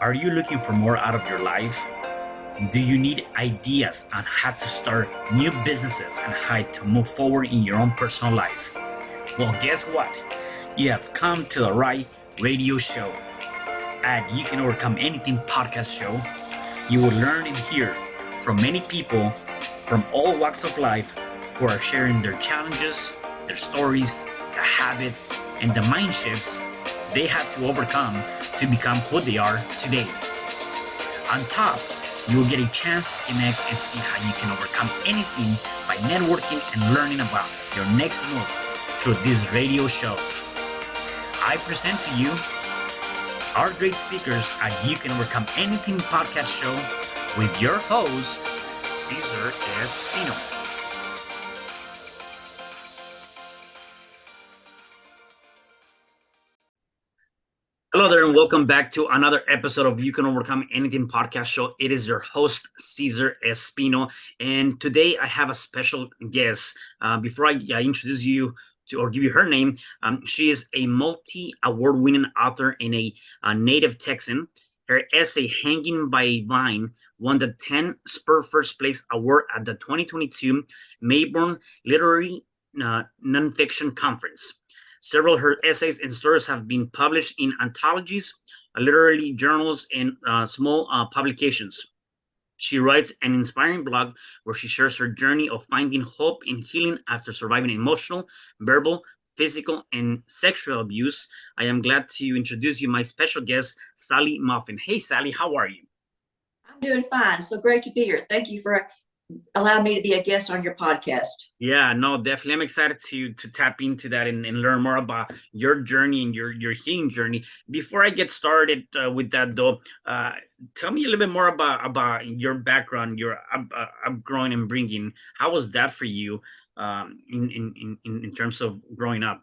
Are you looking for more out of your life? Do you need ideas on how to start new businesses and how to move forward in your own personal life? Well, guess what? You have come to the right radio show. At You Can Overcome Anything podcast show, you will learn and hear from many people from all walks of life who are sharing their challenges, their stories, the habits, and the mind shifts they had to overcome to become who they are today. On top, you will get a chance to connect and see how you can overcome anything by networking and learning about your next move through this radio show. I present to you our great speakers at You Can Overcome Anything podcast show with your host, CesarRespino. Hello there, and welcome back to another episode of You Can Overcome Anything podcast show. It is your host, CesarRespino, and today I have a special guest. Before I introduce you to or give you her name, she is a multi-award winning author and a native Texan. Her essay, Hanging by a Vine, won the Ten Spur First Place Award at the 2022 Mayborn Literary Nonfiction Conference. Several of her essays and stories have been published in anthologies, literary journals, and small publications. She writes an inspiring blog where she shares her journey of finding hope and healing after surviving emotional, verbal, physical, and sexual abuse. I am glad to introduce you my special guest, Sallie Moffitt. Hey, Sallie, how are you? I'm doing fine. So great to be here. Thank you for allowing me to be a guest on your podcast. Yeah, no, definitely. I'm excited to tap into that and learn more about your journey and your healing journey. Before I get started with that, though, tell me a little bit more about your background, your upgrowing and bringing. How was that for you in terms of growing up?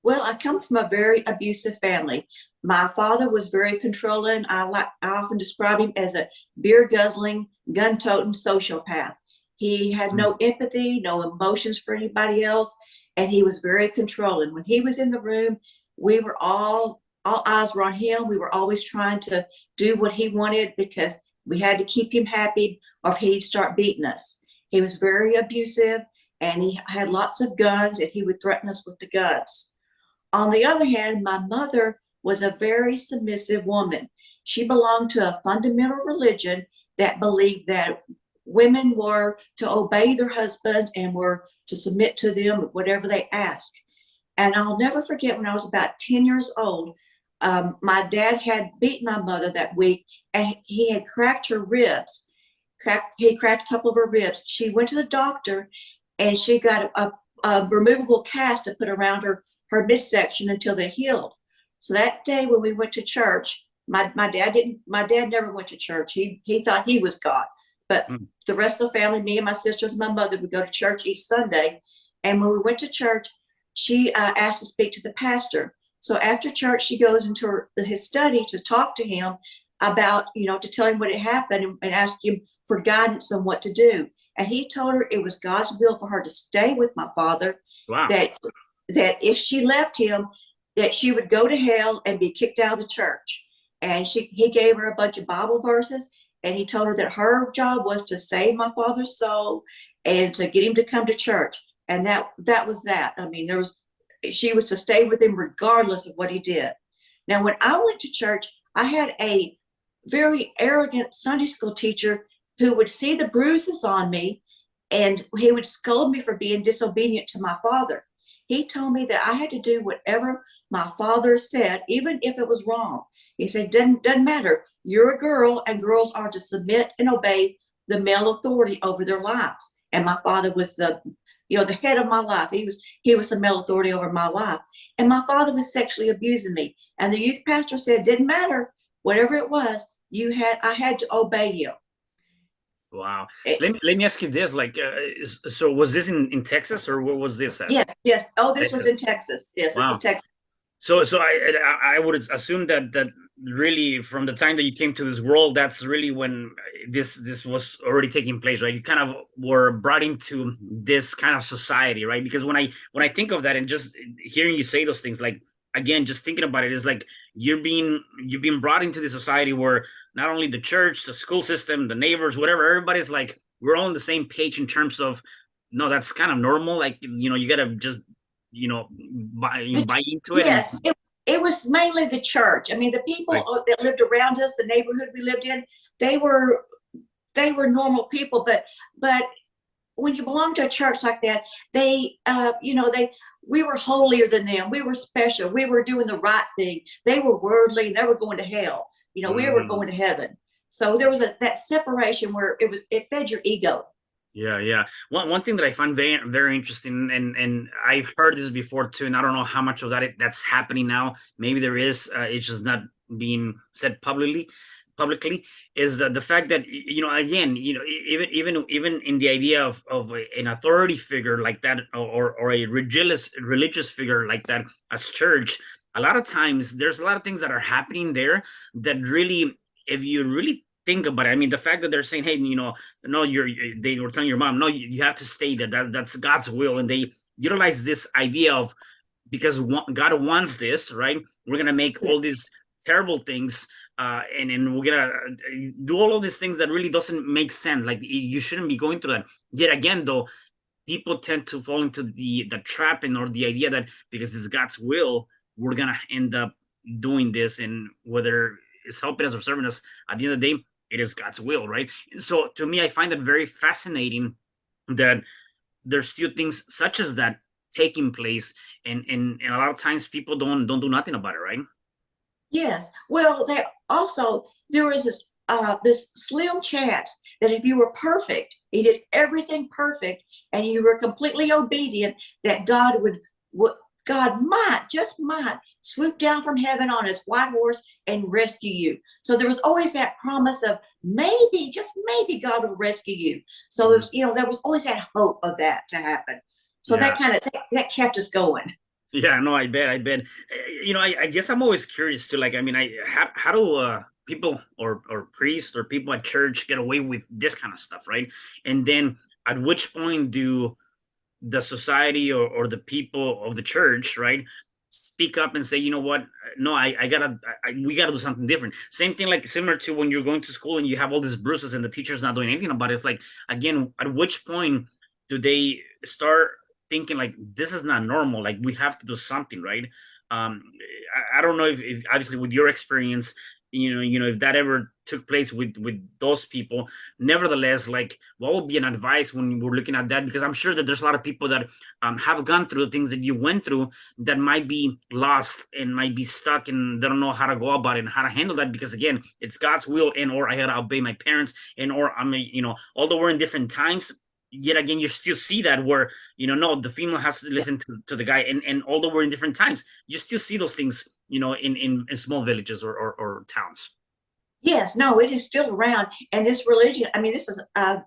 Well, I come from a very abusive family. My father was very controlling. I often describe him as a beer guzzling, gun toting sociopath. He had no empathy, no emotions for anybody else, and he was very controlling. When he was in the room, we were all eyes were on him. We were always trying to do what he wanted because we had to keep him happy or he'd start beating us. He was very abusive and he had lots of guns and he would threaten us with the guns. On the other hand, my mother was a very submissive woman. She belonged to a fundamental religion that believed that women were to obey their husbands and were to submit to them whatever they asked. And I'll never forget when I was about 10 years old, my dad had beaten my mother that week and he had cracked her ribs. He cracked a couple of her ribs. She went to the doctor and she got a removable cast to put around her midsection until they healed. So that day when we went to church, my dad never went to church. He thought he was God. But the rest of the family, me and my sisters and my mother, would go to church each Sunday. And when we went to church, she asked to speak to the pastor. So after church, she goes into his study to talk to him about, to tell him what had happened and ask him for guidance on what to do. And he told her it was God's will for her to stay with my father. Wow. That if she left him, that she would go to hell and be kicked out of the church. And he gave her a bunch of Bible verses, and he told her that her job was to save my father's soul and to get him to come to church. And that was that. I mean, she was to stay with him regardless of what he did. Now, when I went to church, I had a very arrogant Sunday school teacher who would see the bruises on me, and he would scold me for being disobedient to my father. He told me that I had to do whatever my father said, even if it was wrong. He said, doesn't matter. You're a girl, and girls are to submit and obey the male authority over their lives. And my father was the head of my life. He was the male authority over my life. And my father was sexually abusing me. And the youth pastor said, didn't matter, whatever it was, I had to obey you. Wow. Let me ask you this, so was this in Texas, or what was this at? Yes. Oh, this was in Texas. Yes, wow. This was Texas. So I would assume that really from the time that you came to this world, that's really when this was already taking place, right? You kind of were brought into this kind of society, right? Because when I think of that and just hearing you say those things, like again, just thinking about it, is like you've been brought into the society where not only the church, the school system, the neighbors, whatever, everybody's like, we're all on the same page in terms of, no, that's kind of normal. Like, you gotta just, buy into it. And Yes, it was mainly the church. I mean, the like, people that lived around us, the neighborhood we lived in, they were normal people. But when you belong to a church like that, we were holier than them. We were special. We were doing the right thing. They were worldly. They were going to hell. We were going to heaven. So there was that separation where it fed your ego. yeah. One thing that I find very, very interesting, and I've heard this before too, and I don't know how much of that's happening now. Maybe there is. It's just not being said publicly, is the fact that, again, even in the idea of an authority figure like that, or a religious figure like that as church, a lot of times there's a lot of things that are happening there that really, if you really think about it, I mean, the fact that they're saying, hey, no, they were telling your mom, no, you have to stay there, that's God's will, and they utilize this idea of, because God wants this, right? We're gonna make all these terrible things, and we're gonna do all of these things that really doesn't make sense. Like, you shouldn't be going through that. Yet again, though, people tend to fall into the trap, or the idea that because it's God's will, we're gonna end up doing this, and whether it's helping us or serving us, at the end of the day, it is God's will, right? So to me, I find it very fascinating that there's still things such as that taking place, and a lot of times people don't do nothing about it, right? Yes. Well, there was this slim chance that if you were perfect, you did everything perfect, and you were completely obedient, that God might swoop down from heaven on his white horse and rescue you. So there was always that promise of maybe, just maybe, God will rescue you. So there was always that hope of that to happen. So Yeah. that kept us going. Yeah, no, I bet. I guess I'm always curious too. Like, I mean, how do people or priests or people at church get away with this kind of stuff, right? And then at which point do the society, or the people of the church, right, speak up and say, you know what? No, we gotta do something different. Same thing, like similar to when you're going to school and you have all these bruises and the teacher's not doing anything about it. It's like, again, at which point do they start thinking like, this is not normal? Like, we have to do something, right? I don't know if obviously with your experience, if that ever took place with those people. Nevertheless, like, what would be an advice when we're looking at that? Because I'm sure that there's a lot of people that have gone through the things that you went through, that might be lost and might be stuck, and they don't know how to go about it and how to handle that, because again, it's God's will, and or I gotta obey my parents, and or I mean, although we're in different times, yet again, you still see that where, no, the female has to listen to the guy, and although we're in different times, you still see those things, in small villages or towns. Yes, no, it is still around. And this religion, I mean, this is a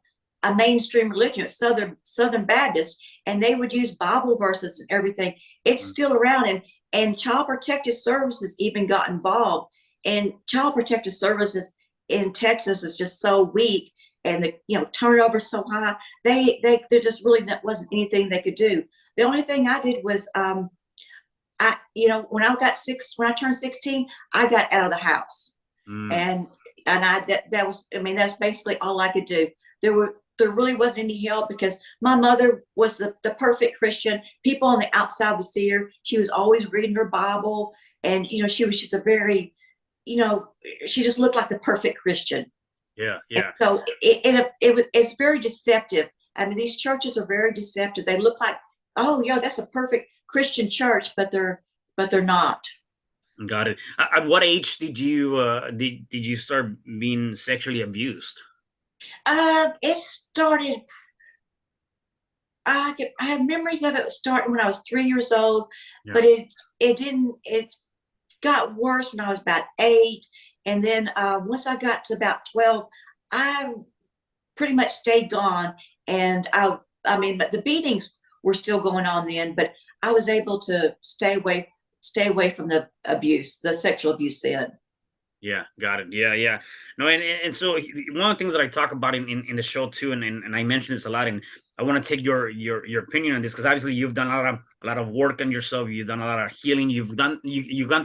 mainstream religion, Southern Baptist, and they would use Bible verses and everything. It's still around, and Child Protective Services even got involved. And Child Protective Services in Texas is just so weak, and the turnover so high. There just really wasn't anything they could do. The only thing I did was when I turned 16, I got out of the house. And that was, I mean, that's basically all I could do. There really wasn't any help, because my mother was the perfect Christian. People on the outside would see her. She was always reading her Bible, and she was just a very, she just looked like the perfect Christian. Yeah. And so it's very deceptive. I mean, these churches are very deceptive. They look like, oh yeah, that's a perfect Christian church, but they're not. Got it. At what age did you start being sexually abused? It started. I have memories of it starting when I was 3 years old, but it didn't. It got worse when I was about 8, and then once I got to about 12, I pretty much stayed gone. And I mean, but the beatings were still going on then, but I was able to stay away from the sexual abuse then. Yeah, got it. Yeah. No, and so one of the things that I talk about in the show too, and I mention this a lot, and I want to take your opinion on this, because obviously you've done a lot of work on yourself. You've done a lot of healing. You've gone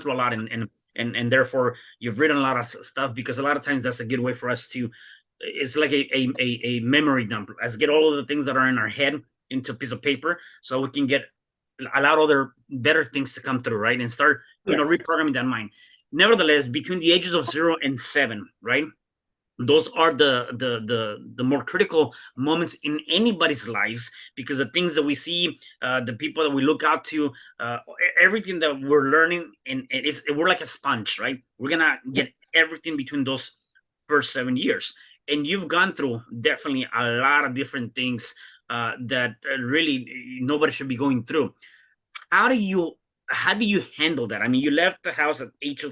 through a lot, and therefore you've written a lot of stuff, because a lot of times that's a good way for us to, it's like a memory dump. Let's get all of the things that are in our head into a piece of paper, so we can allow other better things to come through, right? And start, Yes. reprogramming that mind. Nevertheless, between the ages of 0 and 7, right? Those are the more critical moments in anybody's lives, because the things that we see, the people that we look out to, everything that we're learning, and we're like a sponge, right? We're gonna get everything between those first 7 years. And you've gone through definitely a lot of different things that really nobody should be going through. How do you how do you handle that? I mean, you left the house at the age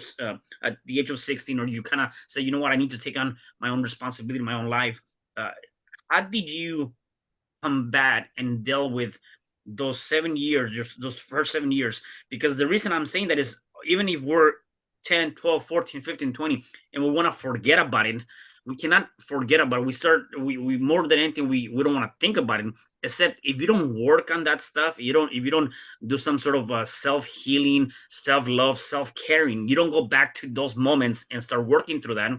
of 16, or you kind of say, you know what, I need to take on my own responsibility, my own life. Uh, how did you combat and deal with those 7 years, just those first 7 years? Because the reason I'm saying that is, even if we're 10, 12, 14, 15, 20, and we want to forget about it, we cannot forget about it. We more than anything, we don't want to think about it. Except if you don't work on that stuff, if you don't do some sort of self-healing, self-love, self-caring, you don't go back to those moments and start working through that,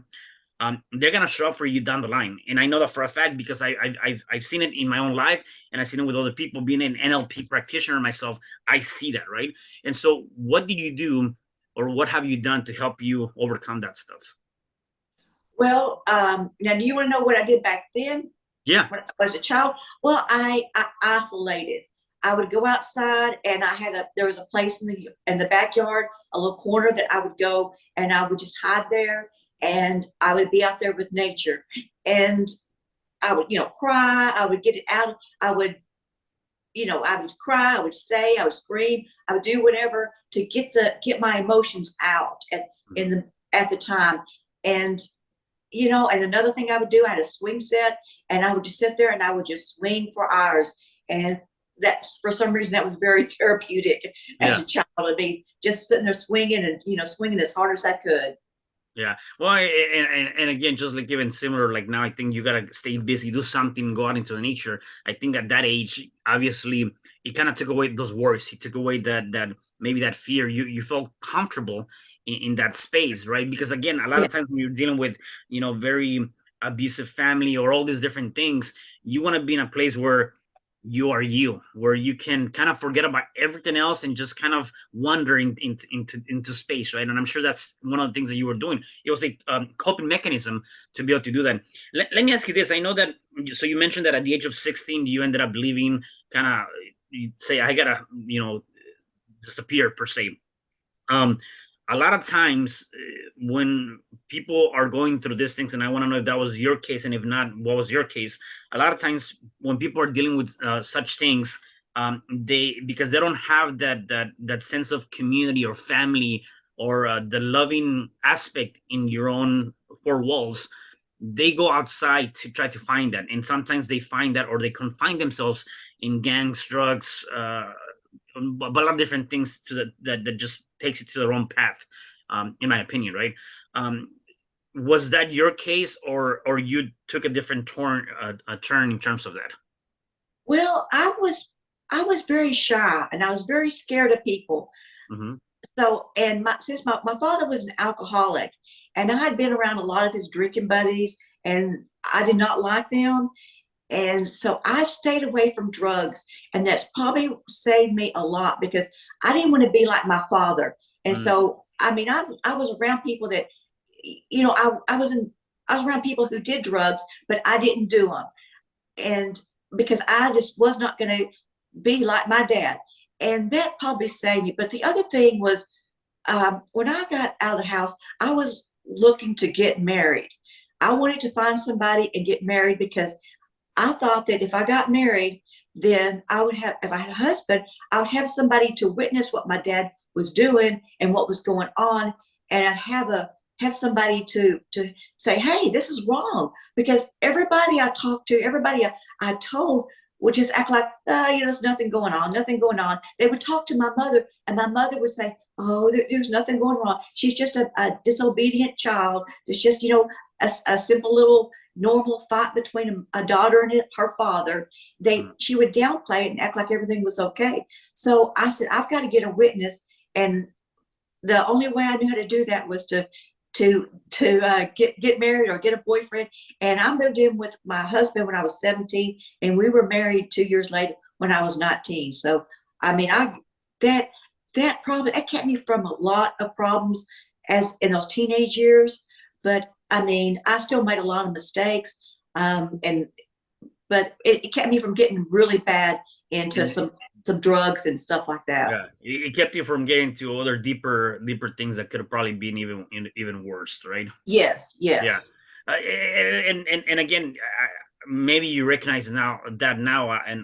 they're gonna show up for you down the line. And I know that for a fact, because I've seen it in my own life, and I've seen it with other people. Being an NLP practitioner myself, I see that, right? And so, what did you do, or what have you done to help you overcome that stuff? Well, now do you want to know what I did back then Yeah. when I was a child? Well, I isolated. I would go outside, and there was a place in the backyard, a little corner that I would go, and I would just hide there, and I would be out there with nature. And I would, cry. I would get it out. I would cry. I would say. I would scream. I would do whatever to get my emotions out at the time. And and another thing I would do, I had a swing set, and I would just sit there and I would just swing for hours. And that's, for some reason, that was very therapeutic as Yeah. a child. I'd be just sitting there swinging and swinging as hard as I could. Yeah. Well, and again, just like even similar, like now, I think you gotta stay busy, do something, go out into the nature. I think at that age, obviously, it kind of took away those worries. It took away that maybe that fear. You felt comfortable in that space, right? Because again, a lot Yeah. of times when you're dealing with, very abusive family or all these different things, you want to be in a place where you are you, where you can kind of forget about everything else and just kind of wandering into space, right? And I'm sure that's one of the things that you were doing. It was a coping mechanism to be able to do that. Let me ask you this. I know that, so you mentioned that at the age of 16, you ended up leaving, kind of, you say, I gotta, disappear, per se. Um, a lot of times, when people are going through these things, and I want to know if that was your case, and if not, what was your case? A lot of times when people are dealing with such things, because they don't have that sense of community or family, or the loving aspect in your own four walls, they go outside to try to find that. And sometimes they find that, or they confine themselves in gangs, drugs, a lot of different things that just takes you to the wrong path, in my opinion, right? Um, was that your case, or you took a different turn in terms of that? Well, I was very shy, and I was very scared of people. Hmm. So, and since my father was an alcoholic, and I had been around a lot of his drinking buddies, and I did not like them. And so I stayed away from drugs, and that's probably saved me a lot, because I didn't want to be like my father. And Mm. so, I mean, I was around people that, I was around people who did drugs, but I didn't do them. And because I just was not going to be like my dad. And that probably saved me. But the other thing was, when I got out of the house, I was looking to get married. I wanted to find somebody and get married, because I thought that if I got married, then if I had a husband, I would have somebody to witness what my dad was doing and what was going on. And I'd have somebody to say, hey, this is wrong. Because everybody I talked to, everybody I told would just act like, there's nothing going on, nothing going on. They would talk to my mother, and my mother would say, oh, there's nothing going wrong. She's just a disobedient child. It's just, a simple little normal fight between a daughter and her father, she would downplay it and act like everything was okay. So I said, I've got to get a witness. And the only way I knew how to do that was to get married or get a boyfriend. And I moved in with my husband when I was 17, and we were married 2 years later when I was 19. So I mean, that kept me from a lot of problems as in those teenage years. But I mean, I still made a lot of mistakes, but it kept me from getting really bad into some drugs and stuff like that. Yeah, it kept you from getting to other deeper things that could have probably been even worse, right? Yes. Yeah, and again, maybe you recognize now, and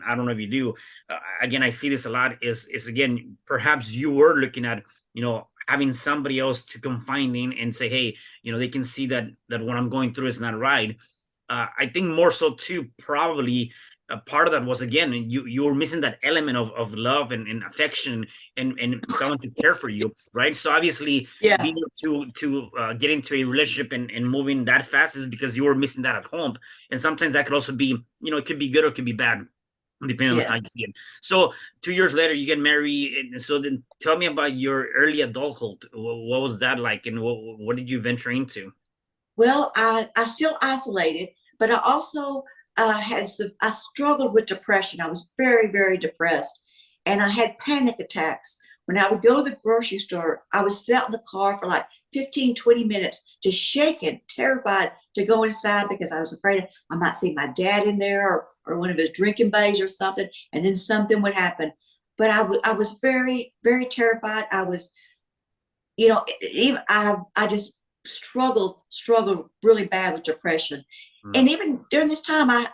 I don't know if you do. Again, I see this a lot. Is again, perhaps you were looking at, having somebody else to confide in and say, hey, they can see that what I'm going through is not right. I think more so too, probably a part of that was, again, you were missing that element of love and affection and someone to care for you, right? So obviously, being able to get into a relationship and moving that fast is because you were missing that at home. And sometimes that could also be, it could be good or it could be bad, depending on how you see it. So 2 years later, you get married. And so then tell me about your early adulthood. What was that like, and what did you venture into? Well, I still isolated, but I also I struggled with depression. I was very, very depressed, and I had panic attacks. When I would go to the grocery store, I would sit out in the car for like 15, 20 minutes, just shaking, terrified to go inside because I was afraid I might see my dad in there or one of his drinking buddies or something, and then something would happen. But I was very, very terrified. I was, I just struggled really bad with depression. And even during this time, I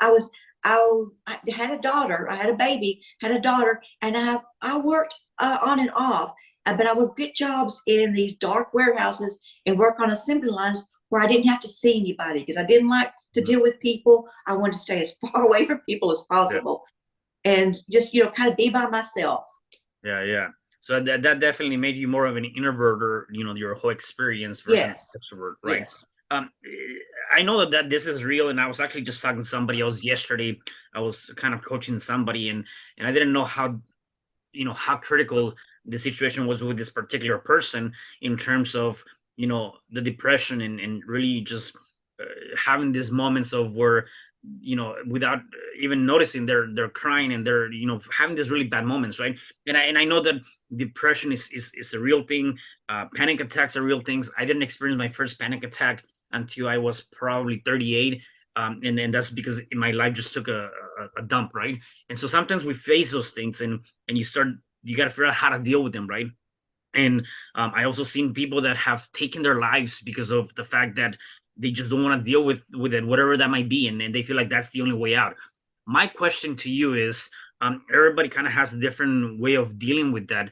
had a daughter, I had a baby, had a daughter, and I worked on and off, but I would get jobs in these dark warehouses and work on assembly lines where I didn't have to see anybody because I didn't like to deal with people. I wanted to stay as far away from people as possible, and just kind of be by myself. Yeah. So that definitely made you more of an introvert, your whole experience versus an extrovert, right? Yes. I know that this is real, and I was actually just talking to somebody else yesterday. I was kind of coaching somebody, and I didn't know how critical the situation was with this particular person in terms of the depression and really just having these moments of where without even noticing they're crying and they're having these really bad moments, right? And I know that depression is a real thing. Panic attacks are real things. I didn't experience my first panic attack until I was probably 38. And then that's because my life just took a dump, right? And so sometimes we face those things and you got to figure out how to deal with them, right? And I also seen people that have taken their lives because of the fact that they just don't want to deal with it, whatever that might be, and they feel like that's the only way out. My question to you is, everybody kind of has a different way of dealing with that.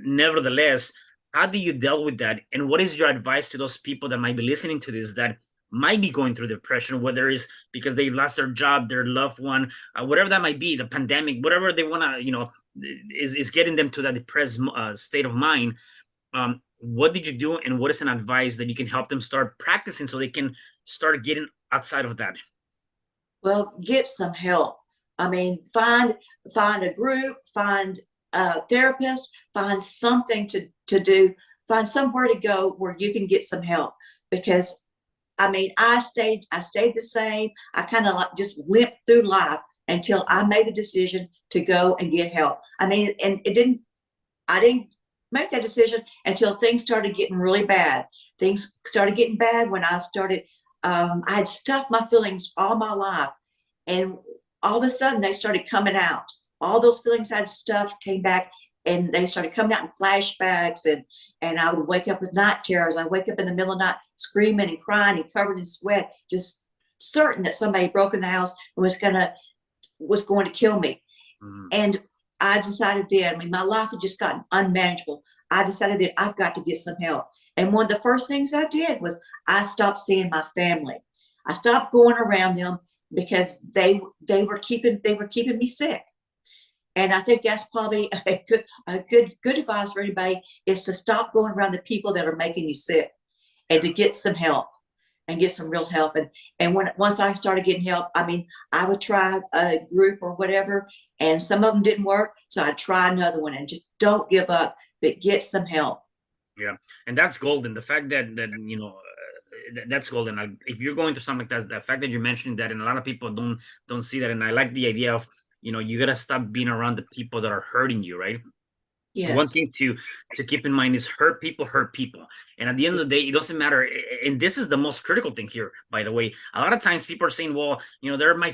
Nevertheless, how do you deal with that, and what is your advice to those people that might be listening to this that might be going through depression, whether it's because they lost their job, their loved one, whatever that might be, the pandemic, whatever they want to, is getting them to that depressed state of mind. What did you do, and what is an advice that you can help them start practicing so they can start getting outside of that? Well, get some help. I mean, find a group, find a therapist, find something to do, find somewhere to go where you can get some help. Because I mean, I stayed the same. I kind of like just went through life until I made the decision to go and get help. I mean, and I didn't make that decision until things started getting really bad. Things started getting bad when I started, I had stuffed my feelings all my life. And all of a sudden they started coming out. All those feelings I'd stuffed came back, and they started coming out in flashbacks, and I would wake up with night terrors. I'd wake up in the middle of the night screaming and crying and covered in sweat, just certain that somebody broke in the house and was going to kill me. Mm-hmm. And I decided then, I mean, my life had just gotten unmanageable. I decided that I've got to get some help. And one of the first things I did was I stopped seeing my family. I stopped going around them because they were keeping me sick. And I think that's probably a good advice for anybody, is to stop going around the people that are making you sick and to get some help. and get some real help. And once I started getting help, I mean, I would try a group or whatever, and some of them didn't work. So I'd try another one, and just don't give up, but get some help. Yeah, and that's golden. The fact that that's golden. If you're going through something like that, the fact that you mentioned that, and a lot of people don't see that, and I like the idea of, you gotta stop being around the people that are hurting you, right? Yes. One thing to keep in mind is hurt people, and at the end of the day, it doesn't matter. And this is the most critical thing here, by the way. A lot of times people are saying, well, they're my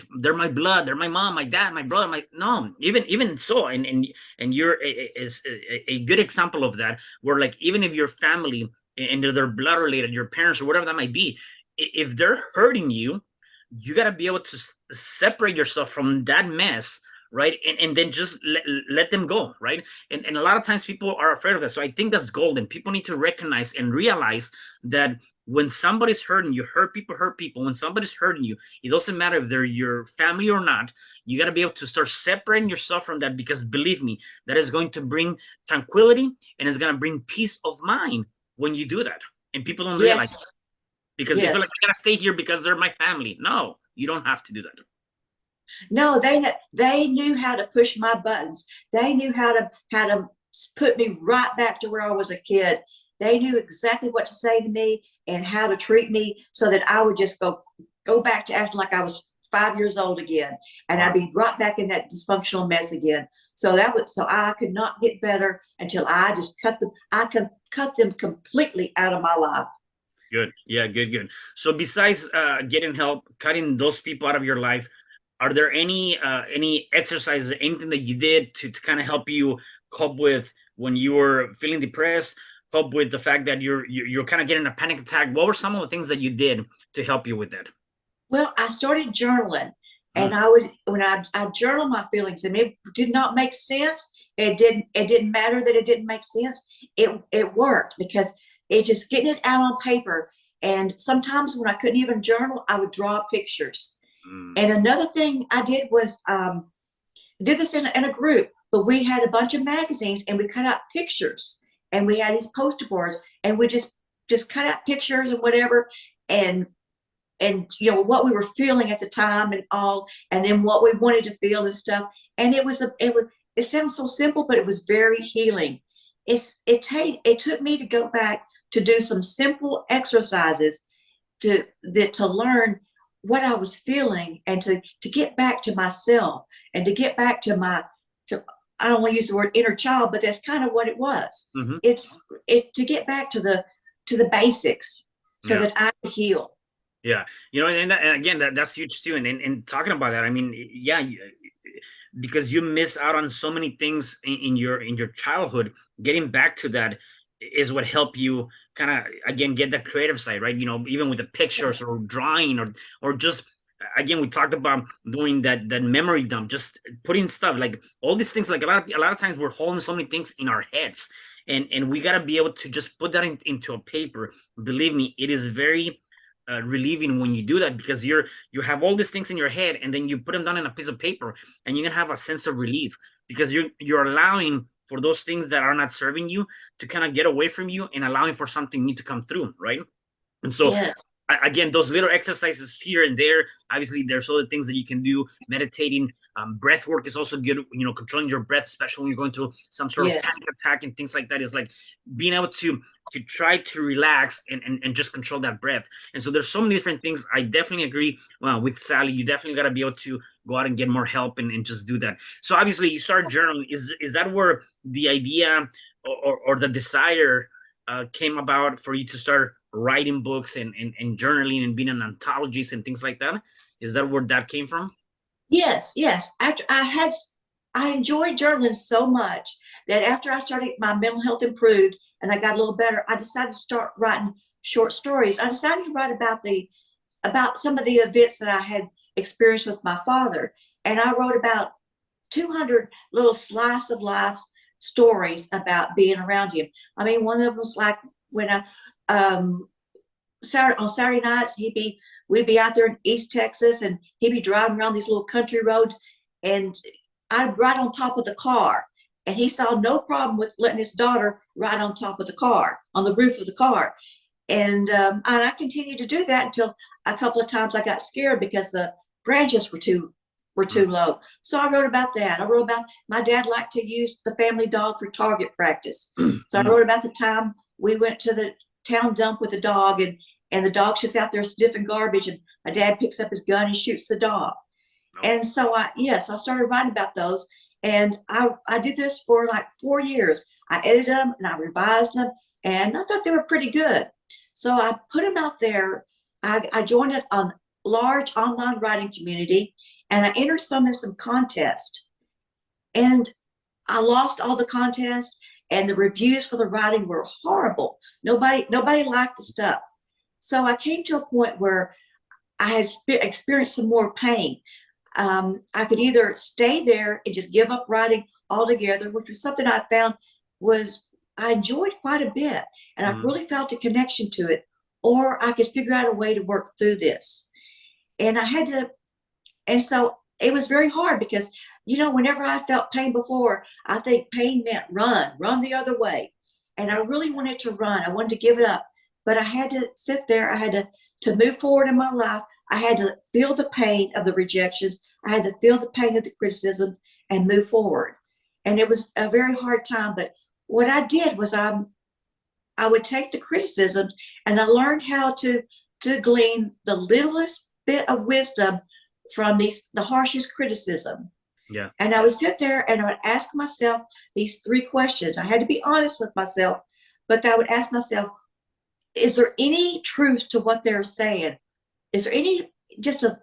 blood, they're my mom, my dad, my brother, no, even so, and you're is a good example of that, where like, even if your family and they're blood related, your parents or whatever that might be, if they're hurting you, you got to be able to separate yourself from that mess, right? And then just let them go, right? And a lot of times people are afraid of that. So I think that's golden. People need to recognize and realize that when somebody's hurting you, hurt people. When somebody's hurting you, it doesn't matter if they're your family or not. You got to be able to start separating yourself from that, because believe me, that is going to bring tranquility, and it's going to bring peace of mind when you do that. And people don't realize that, because they feel like, I got to stay here because they're my family. No, you don't have to do that. No, they knew how to push my buttons. They knew how to put me right back to where I was a kid. They knew exactly what to say to me and how to treat me, so that I would just go back to acting like I was 5 years old again, and I'd be right back in that dysfunctional mess again. So I could not get better until I just cut them completely out of my life. Good. Yeah, good. So besides getting help, cutting those people out of your life, are there any exercises, anything that you did to kind of help you cope with when you were feeling depressed, cope with the fact that you're kind of getting a panic attack? What were some of the things that you did to help you with that? Well, I started journaling, and when I journal my feelings, and it did not make sense. It didn't matter that it didn't make sense. It worked, because it just getting it out on paper. And sometimes when I couldn't even journal, I would draw pictures. And another thing I did was did this in a group, but we had a bunch of magazines, and we cut out pictures, and we had these poster boards, and we just cut out pictures and whatever, and what we were feeling at the time and all, and then what we wanted to feel and stuff. And it sounds so simple, but it was very healing. It took me to go back to do some simple exercises to learn what I was feeling, and to get back to myself, and to get back to I don't want to use the word inner child, but that's kind of what it was. Mm-hmm. It's to get back to the basics, so that I could heal. Yeah, and again, that's huge too. And talking about that, I mean, yeah, because you miss out on so many things in your childhood. Getting back to that is what helped you kind of, again, get the creative side, right? Even with the pictures or drawing, or just, again, we talked about doing that memory dump, just putting stuff, like all these things. Like a lot of times we're holding so many things in our heads, and we got to be able to just put that into a paper. Believe me, it is very relieving when you do that, because you have all these things in your head, and then you put them down in a piece of paper, and you're gonna have a sense of relief, because you're allowing for those things that are not serving you to kind of get away from you, and allowing for something new to come through, right? And so again, those little exercises here and there, obviously there's other things that you can do. Meditating, breath work is also good, controlling your breath, especially when you're going through some sort of panic attack and things like that, is like being able to try to relax and just control that breath. And so there's so many different things. I definitely agree with Sallie. You definitely got to be able to go out and get more help and just do that. So obviously you start journaling. Is that where the idea or the desire came about for you to start writing books and journaling and being in anthologies and things like that? Is that where that came from? Yes. I enjoyed journaling so much that after I started, my mental health improved and I got a little better. I decided to start writing short stories. I decided to write about some of the events that I had experienced with my father. And I wrote about 200 little slice of life stories about being around him. I mean, one of them was like when on Saturday nights, we'd be out there in East Texas, and he'd be driving around these little country roads, and I'd ride on top of the car, and he saw no problem with letting his daughter ride on top of the car, on the roof of the car. And I continued to do that until a couple of times I got scared because the branches were too low. So I wrote about that. I wrote about my dad liked to use the family dog for target practice. So I wrote about the time we went to the town dump with the dog, and the dog's just out there sniffing garbage, and my dad picks up his gun and shoots the dog. And so I started writing about those, and I did this for like 4 years. I edited them and I revised them, and I thought they were pretty good. So I put them out there. I joined a large online writing community, and I entered some in some contests. And I lost all the contests, and the reviews for the writing were horrible. Nobody liked the stuff. So I came to a point where I had experienced some more pain. I could either stay there and just give up writing altogether, which was something I found was I enjoyed quite a bit, and I really felt a connection to it, or I could figure out a way to work through this. And so it was very hard because, whenever I felt pain before, I think pain meant run the other way. And I really wanted to run. I wanted to give it up, but I had to sit there. I had to move forward in my life. I had to feel the pain of the rejections. I had to feel the pain of the criticism and move forward. And it was a very hard time, but what I did was I would take the criticisms, and I learned how to glean the littlest bit of wisdom from the harshest criticism. Yeah. And I would sit there and I would ask myself these 3 questions. I had to be honest with myself, but I would ask myself, is there any truth to what they're saying? Is there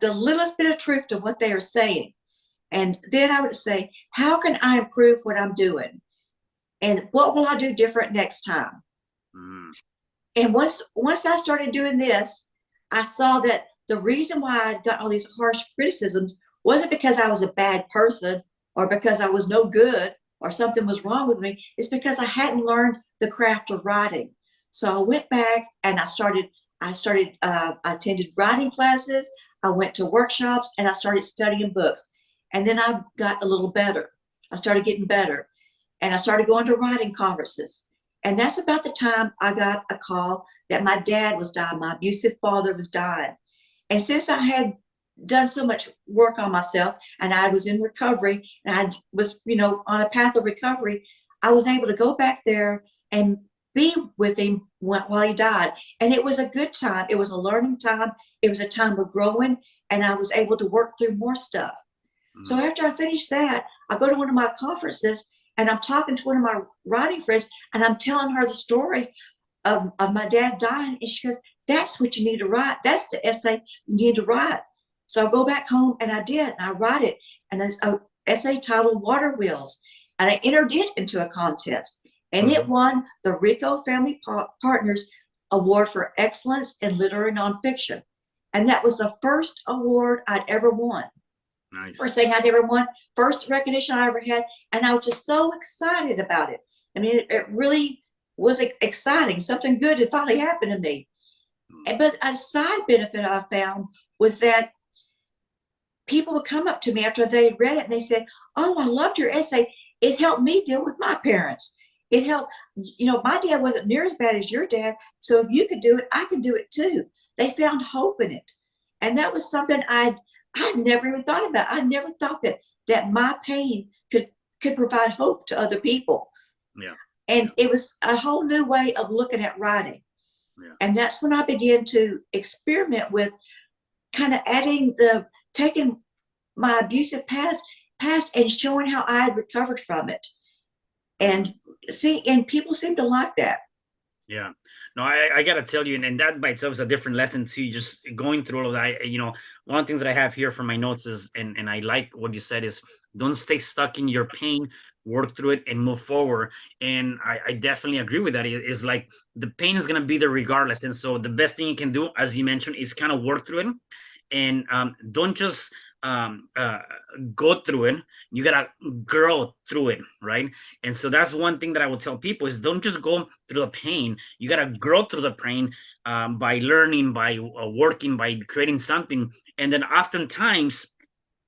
the littlest bit of truth to what they are saying? And then I would say, how can I improve what I'm doing? And what will I do different next time? And once I started doing this, I saw that the reason why I got all these harsh criticisms wasn't because I was a bad person or because I was no good or something was wrong with me. It's because I hadn't learned the craft of writing. So I went back and I attended writing classes. I went to workshops and I started studying books. And then I got a little better. I started getting better, and I started going to writing conferences. And that's about the time I got a call that my dad was dying. My abusive father was dying. And since I had done so much work on myself, and I was in recovery, and I was, on a path of recovery, I was able to go back there and be with him while he died. And it was a good time. It was a learning time. It was a time of growing, and I was able to work through more stuff. So after I finished that, I go to one of my conferences, and I'm talking to one of my writing friends, and I'm telling her the story of my dad dying. And she goes, that's what you need to write. That's the essay you need to write. So I go back home, and I did, and I write it. And it's an essay titled Water Wheels. And I entered it into a contest, and it won the Rico Family Partners Award for Excellence in Literary Nonfiction. And that was the first award I'd ever won. Nice. First thing I'd ever won, first recognition I ever had. And I was just so excited about it. I mean, it really was exciting. Something good had finally happened to me. But a side benefit I found was that people would come up to me after they had read it, and they said, oh, I loved your essay. It helped me deal with my parents. It helped, my dad wasn't near as bad as your dad. So if you could do it, I could do it too. They found hope in it. And that was something I'd never even thought about. I never thought that my pain could provide hope to other people. Yeah. And it was a whole new way of looking at writing. Yeah. And that's when I began to experiment with kind of taking my abusive past and showing how I had recovered from it. And people seem to like that. Yeah. No, I got to tell you, and that by itself is a different lesson too. Just going through all of that, one of the things that I have here from my notes is, and I like what you said, is don't stay stuck in your pain, work through it and move forward. And I definitely agree with that. It's like the pain is going to be there regardless. And so the best thing you can do, as you mentioned, is kind of work through it, and don't just go through it. You gotta grow through it, right? And so that's one thing that I would tell people is don't just go through the pain. You gotta grow through the pain by learning, by working, by creating something. And then oftentimes,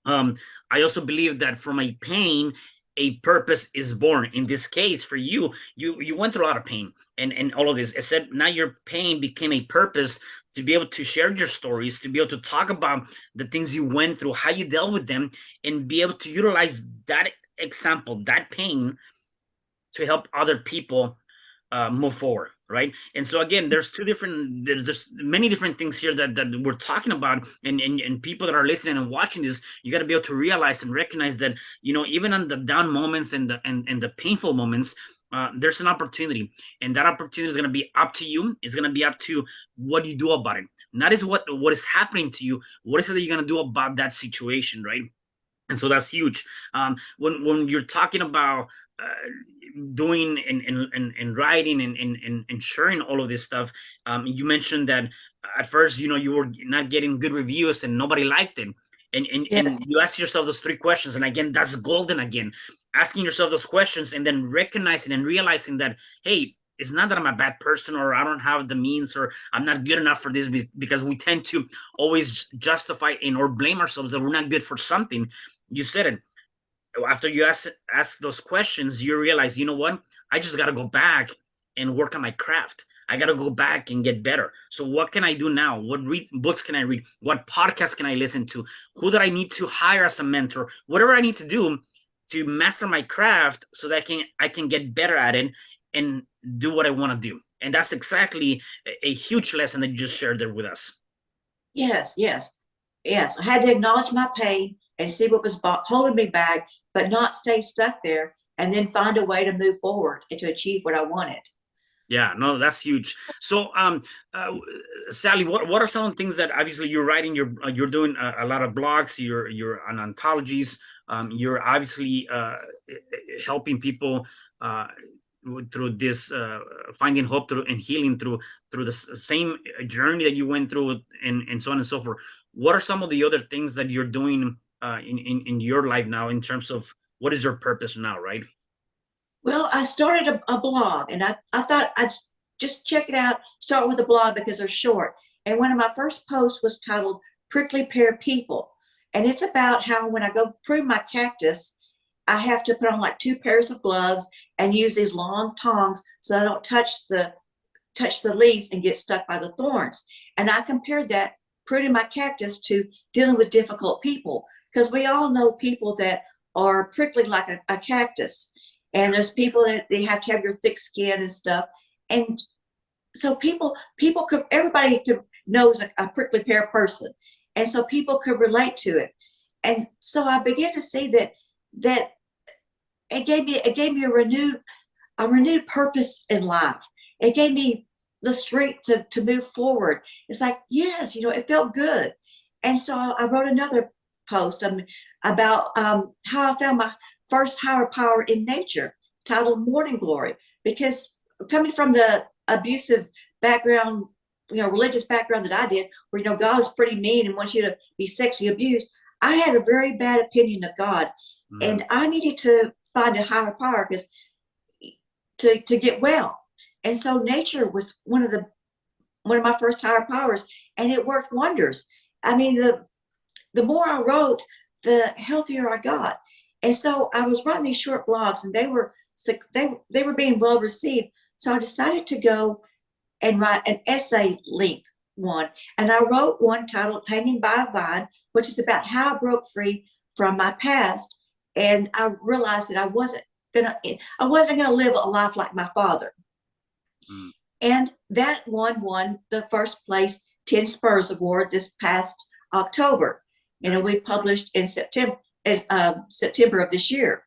I also believe that from a pain, a purpose is born. In this case, for you went through a lot of pain. and all of this, except now your pain became a purpose to be able to share your stories, to be able to talk about the things you went through, how you dealt with them, and be able to utilize that example, that pain, to help other people move forward, right? And so again, there's many different things here that we're talking about, and people that are listening and watching this, you got to be able to realize and recognize that, you know, even on the down moments and the painful moments, there's an opportunity, and that opportunity is going to be up to you. It's going to be up to what you do about it. Not is what is happening to you. What is it that you're going to do about that situation, right? And so that's huge. When you're talking about doing and writing and sharing all of this stuff, you mentioned that at first, you know, you were not getting good reviews and nobody liked it. And Yes. you ask yourself those three questions. And again, that's golden again. Asking yourself those questions and then recognizing and realizing that, hey, it's not that I'm a bad person or I don't have the means or I'm not good enough for this, because we tend to always justify or blame ourselves that we're not good for something. You said it. After you ask those questions, you realize, you know what? I just got to go back and work on my craft. I got to go back and get better. So what can I do now? What books can I read? What podcasts can I listen to? Who do I need to hire as a mentor? Whatever I need to do to master my craft so that I can get better at it and do what I want to do. And that's exactly a huge lesson that you just shared there with us. Yes, yes, yes. I had to acknowledge my pain and see what was holding me back, but not stay stuck there, and then find a way to move forward and to achieve what I wanted. Yeah, no, that's huge. So, Sallie, what are some of the things that obviously you're writing? You're doing a lot of blogs. You're on anthologies. You're obviously helping people through this finding hope through and healing through the same journey that you went through, and so on and so forth. What are some of the other things that you're doing in your life now in terms of what is your purpose now, right? Well, I started a blog, and I thought I'd just check it out, start with a blog because they're short. And one of my first posts was titled Prickly Pear People. And it's about how when I go prune my cactus, I have to put on like 2 pairs of gloves and use these long tongs so I don't touch the leaves and get stuck by the thorns. And I compared that pruning my cactus to dealing with difficult people, because we all know people that are prickly like a cactus. And there's people that they have to have your thick skin and stuff. And so everybody knows a prickly pear person. And so people could relate to it. And so I began to see that it gave me a renewed purpose in life. It gave me the strength to move forward. It's like, yes, it felt good. And so I wrote another post about how I found my first higher power in nature, titled Morning Glory, because coming from the abusive background, religious background that I did, where, God is pretty mean and wants you to be sexually abused, I had a very bad opinion of God. And I needed to find a higher power because to get well. And so nature was one of my first higher powers, and it worked wonders. I mean, the more I wrote, the healthier I got. And so I was writing these short blogs, and they were being well received. So I decided to go and write an essay length one. And I wrote one titled Hanging by a Vine, which is about how I broke free from my past. And I realized that I wasn't gonna live a life like my father. And that one won the first place Ten Spurs Award this past October. We published in September of this year.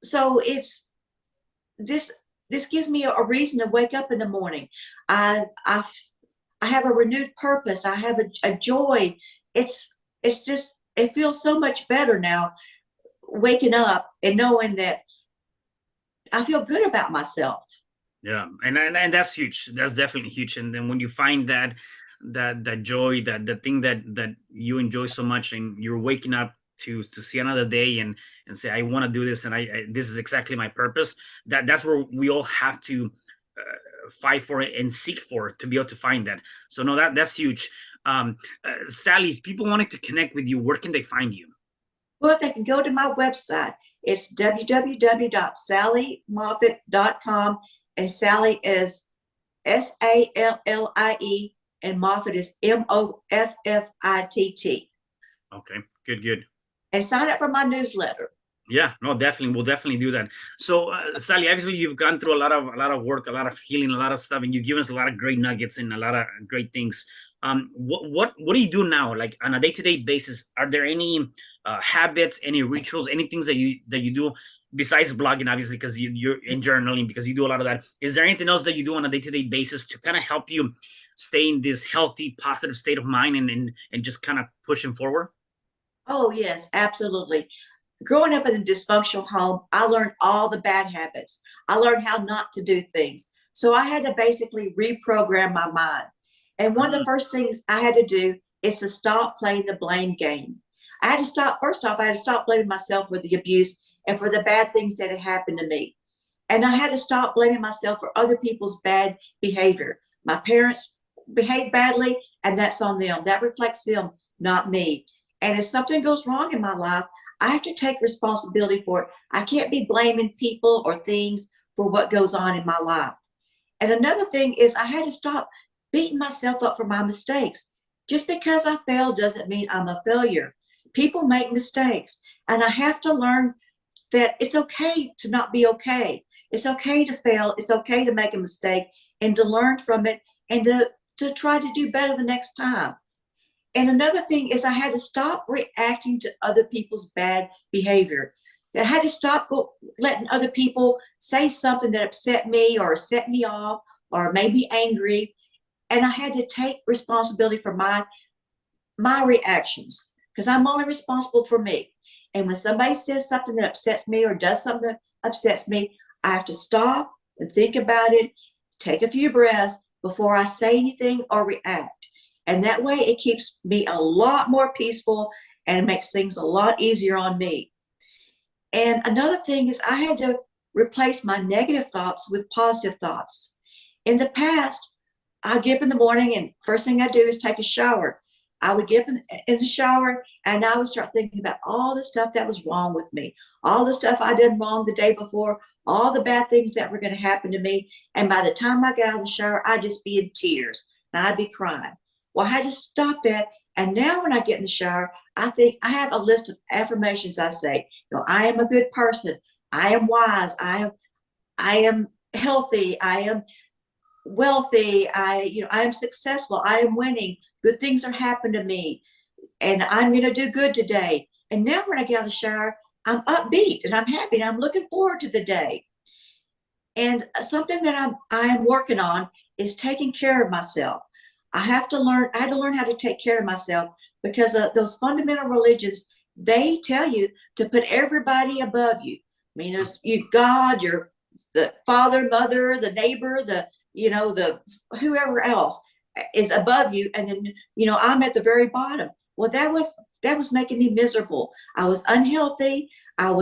So this gives me a reason to wake up in the morning. I have a renewed purpose. I have a joy. It's just, it feels so much better now, waking up and knowing that I feel good about myself. Yeah, and that's huge. That's definitely huge. And then when you find that joy, that the thing that you enjoy so much, and you're waking up to see another day and say, I want to do this, and I this is exactly my purpose. That's where we all have to fight for it and seek for it to be able to find that. So no, that's huge. Sallie, if people wanted to connect with you, where can they find you? Well, they can go to my website. It's www.salliemoffitt.com, and Sallie is Sallie, and Moffitt is Moffitt. Okay, good. And sign up for my newsletter. Yeah, no, definitely. We'll definitely do that. So, Sallie, obviously you've gone through a lot of work, a lot of healing, a lot of stuff, and you've given us a lot of great nuggets and a lot of great things. What do you do now? Like on a day-to-day basis, are there any habits, any rituals, any things that you do besides blogging, obviously, because you're in journaling, because you do a lot of that? Is there anything else that you do on a day-to-day basis to kind of help you stay in this healthy, positive state of mind and just kind of pushing forward? Oh, yes, absolutely. Growing up in a dysfunctional home, I learned all the bad habits. I learned how not to do things. So I had to basically reprogram my mind. And one of the first things I had to do is to stop playing the blame game. I had to stop, first off, I had to stop blaming myself for the abuse and for the bad things that had happened to me. And I had to stop blaming myself for other people's bad behavior. My parents behaved badly, and that's on them. That reflects them, not me. And if something goes wrong in my life, I have to take responsibility for it. I can't be blaming people or things for what goes on in my life. And another thing is I had to stop beating myself up for my mistakes. Just because I failed doesn't mean I'm a failure. People make mistakes, and I have to learn that it's okay to not be okay. It's okay to fail. It's okay to make a mistake and to learn from it and to try to do better the next time. And another thing is I had to stop reacting to other people's bad behavior. I had to stop letting other people say something that upset me or set me off or made me angry. And I had to take responsibility for my reactions, because I'm only responsible for me. And when somebody says something that upsets me or does something that upsets me, I have to stop and think about it, take a few breaths before I say anything or react. And that way it keeps me a lot more peaceful and makes things a lot easier on me. And another thing is I had to replace my negative thoughts with positive thoughts. In the past, I get up in the morning and first thing I do is take a shower. I would get up in the shower and I would start thinking about all the stuff that was wrong with me, all the stuff I did wrong the day before, all the bad things that were going to happen to me. And by the time I got out of the shower, I'd just be in tears and I'd be crying. Well, I had to stop that. And now when I get in the shower, I think I have a list of affirmations. I say, I am a good person. I am wise. I am healthy. I am wealthy. I am successful. I am winning. Good things are happening to me. And I'm going to do good today. And now when I get out of the shower, I'm upbeat and I'm happy and I'm looking forward to the day. And something that I am working on is taking care of myself. I had to learn how to take care of myself, because those fundamental religions, they tell you to put everybody above you. I mean, there's God, the father, mother, the neighbor, the whoever else is above you. And then, I'm at the very bottom. Well, that was making me miserable. I was unhealthy. I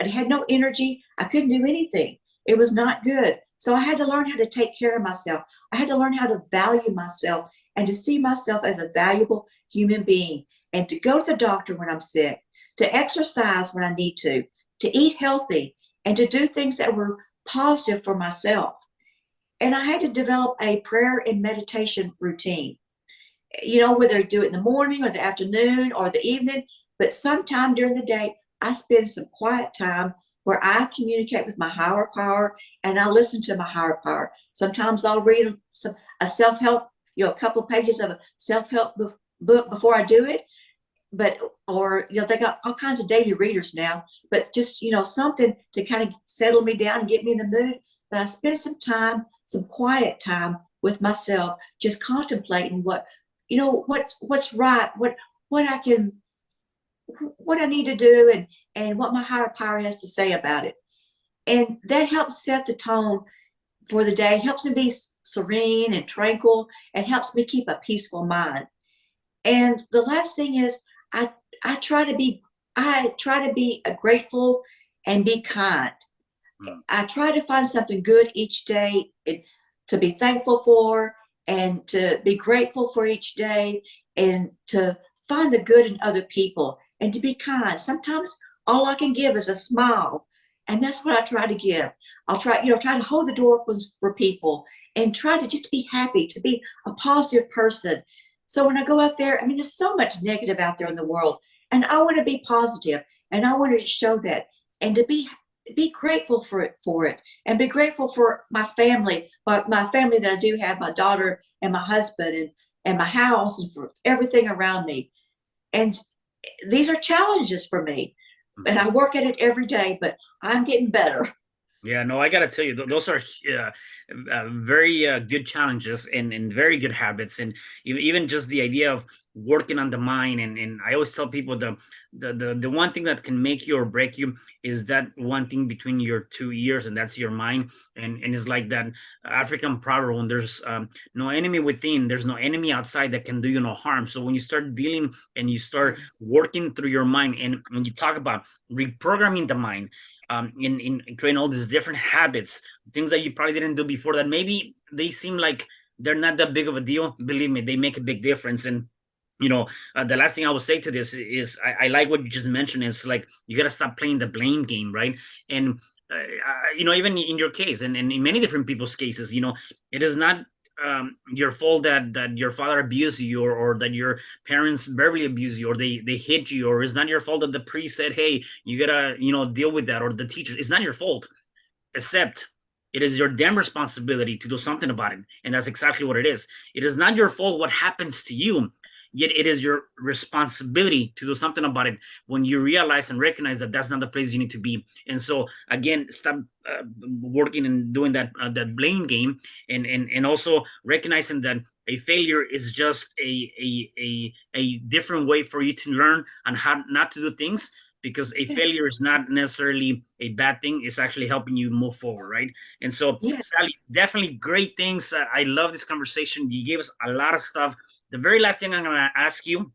had no energy. I couldn't do anything. It was not good. So I had to learn how to take care of myself. I had to learn how to value myself and to see myself as a valuable human being, and to go to the doctor when I'm sick, to exercise when I need to eat healthy, and to do things that were positive for myself. And I had to develop a prayer and meditation routine, whether I do it in the morning or the afternoon or the evening, but sometime during the day, I spend some quiet time where I communicate with my higher power and I listen to my higher power. Sometimes I'll read a self-help, a couple pages of a self-help book before I do it. They got all kinds of daily readers now, but just, something to kind of settle me down and get me in the mood. But I spend some quiet time with myself, just contemplating what's right, what I need to do, and what my higher power has to say about it. And that helps set the tone for the day, helps me be serene and tranquil, and helps me keep a peaceful mind. And the last thing is I try to be grateful and be kind. I try to find something good each day to be thankful for, and to be grateful for each day, and to find the good in other people, and to be kind. Sometimes all I can give is a smile, And that's what I try to give. I'll try to hold the door open for people and try to just be happy, to be a positive person. So when I go out there, I mean, there's so much negative out there in the world, and I want to be positive, and I want to show that, and to be grateful for it, and be grateful for my family, but my family that I do have, my daughter and my husband, and my house, and for everything around me. And these are challenges for me, and I work at it every day, but I'm getting better. Yeah, no, I gotta tell you, those are very good challenges and very good habits, and even just the idea of working on the mind. And I always tell people the one thing that can make you or break you is that one thing between your two ears, and that's your mind. And it's like that African proverb: when there's no enemy within, there's no enemy outside that can do you no harm. So when you start dealing and you start working through your mind, and when you talk about reprogramming the mind, in creating all these different habits, things that you probably didn't do before, that maybe they seem like they're not that big of a deal. Believe me, they make a big difference. And the last thing I will say to this is I like what you just mentioned. Is like, you got to stop playing the blame game, right? And even in your case, and in many different people's cases, it is not your fault that your father abused you, or that your parents verbally abused you, or they hit you, or it's not your fault that the priest said, hey, you gotta deal with that, or the teacher. It's not your fault, except it is your damn responsibility to do something about it. And that's exactly what it is. It is not your fault what happens to you, yet it is your responsibility to do something about it when you realize and recognize that that's not the place you need to be. And so again, stop working and doing that blame game, and also recognizing that a failure is just a different way for you to learn on how not to do things, because a Yes. failure is not necessarily a bad thing. It's actually helping you move forward, right? And so, Yes. Sallie, definitely great things. I love this conversation. You gave us a lot of stuff. The very last thing I'm going to ask you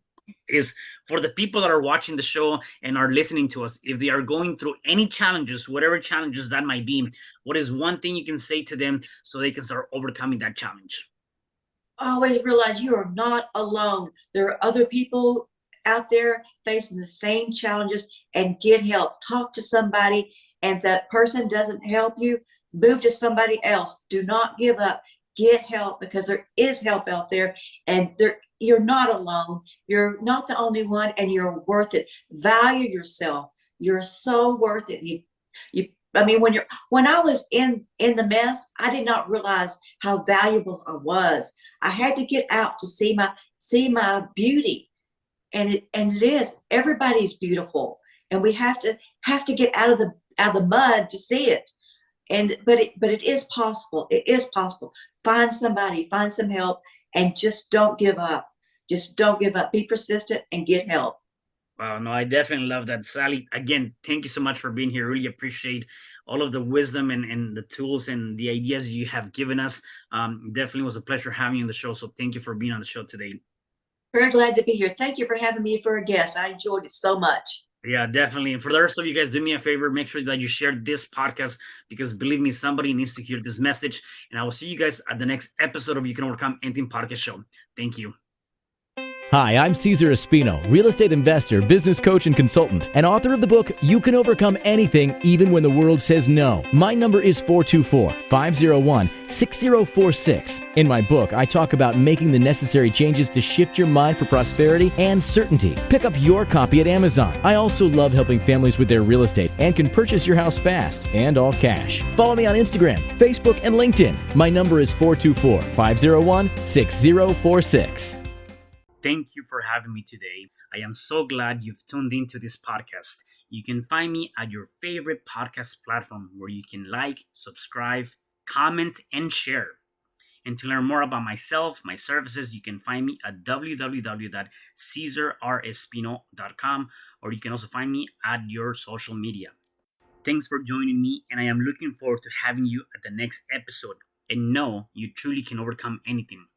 is, for the people that are watching the show and are listening to us, if they are going through any challenges, whatever challenges that might be, what is one thing you can say to them so they can start overcoming that challenge? Always realize you are not alone. There are other people out there facing the same challenges, and get help. Talk to somebody, and if that person doesn't help you, move to somebody else. Do not give up. Get help, because there is help out there, and you're not alone. You're not the only one, and you're worth it. Value yourself. You're so worth it. I mean, when I was in the mess, I did not realize how valuable I was. I had to get out to see my beauty, and it is, everybody's beautiful, and we have to get out of the mud to see it. But it is possible. It is possible. Find somebody, find some help, and just don't give up. Just don't give up. Be persistent and get help. Wow, no, I definitely love that. Sallie, again, thank you so much for being here. Really appreciate all of the wisdom and the tools and the ideas you have given us. Definitely was a pleasure having you on the show. So thank you for being on the show today. Very glad to be here. Thank you for having me for a guest. I enjoyed it so much. Yeah, definitely. And for the rest of you guys, do me a favor, make sure that you share this podcast, because believe me, somebody needs to hear this message. And I will see you guys at the next episode of You Can Overcome Anything Podcast Show. Thank you. Hi, I'm CesarRespino, real estate investor, business coach, and consultant, and author of the book, You Can Overcome Anything, Even When the World Says No. My number is 424-501-6046. In my book, I talk about making the necessary changes to shift your mind for prosperity and certainty. Pick up your copy at Amazon. I also love helping families with their real estate and can purchase your house fast and all cash. Follow me on Instagram, Facebook, and LinkedIn. My number is 424-501-6046. Thank you for having me today. I am so glad you've tuned into this podcast. You can find me at your favorite podcast platform, where you can like, subscribe, comment, and share. And to learn more about myself, my services, you can find me at www.CesarRespino.com, or you can also find me at your social media. Thanks for joining me, and I am looking forward to having you at the next episode. And know you truly can overcome anything.